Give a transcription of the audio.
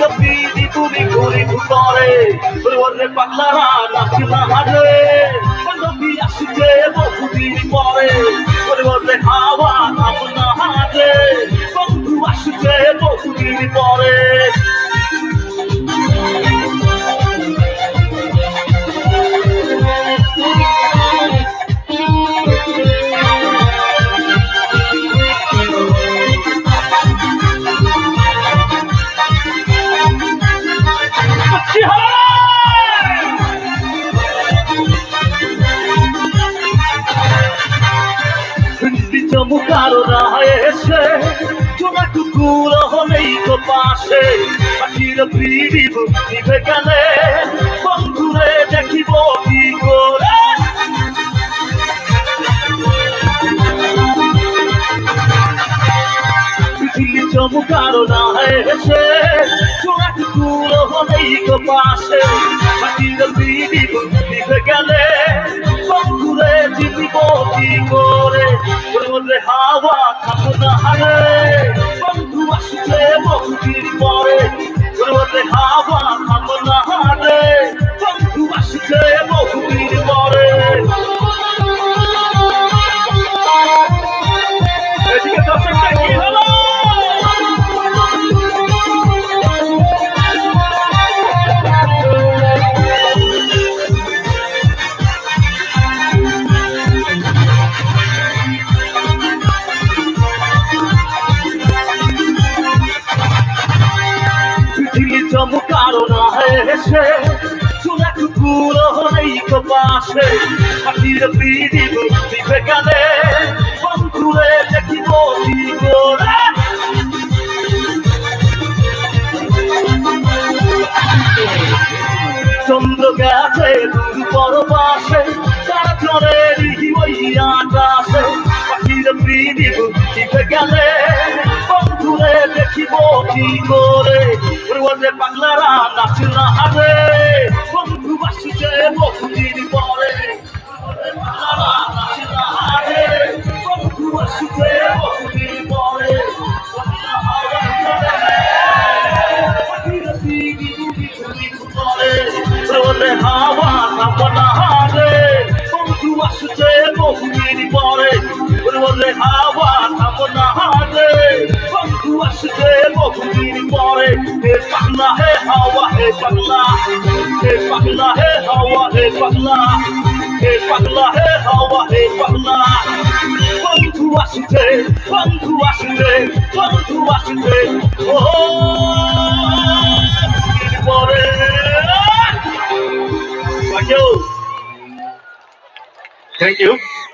পিড়ি তুমি ঘুরি ঘুরে ওরে পাগলারা নাচ না হারে নবী আসছে বহুদিন পরে ওরে হাওয়া নাচ না হারে বন্ধু আসছে বহুদিন পরে চমকারো না এসে চোনা কুকুর হলেই তো পাশে পাখির পিড়ি নিভে গেলে বন্ধুরে দেখিব কি করে পৃথিবী চমকারো না এসে চোনা কুকুর হলেই তো পাশে পাখির পিড়ি নিভে গেলে বন্ধুরে চিনিব কি করে ওরে হাওয়া থাকো না হারে বন্ধু আসছে বহুদিন পরে ওরে হাওয়া থাকো না হারে বন্ধু আসছে বহুদিন পরে এদিকে দর্শকটা কি হলো চমকারো না হেসে চুনা কুকুর হলেই তো পাশে পাখির পিড়ি নিভে গেলে বন্ধুরে দেখিব কি করে চন্দ্র গেছে দূর পরবাসে তারা চলে ওই আকাশে পাখির পিড়ি নিভে গেলে বন্ধুরে দেখিব কি করে ওরে পাগলারা নাচ না হারে বন্ধু আসছে বহুদিন পরে পাগলারা নাচ না হারে বন্ধু আসছে বহুদিন পরে ওরে হাওয়া থাকো না হারে বন্ধু আসছে বহুদিন পরে ওরে হাওয়া থাকো না হারে বন্ধু আসছে বহুদিন পরে हे पगला है हवा है पगला है हवा है पगला है हवा है पगला बंधु আসছে ও পরে थैंक यू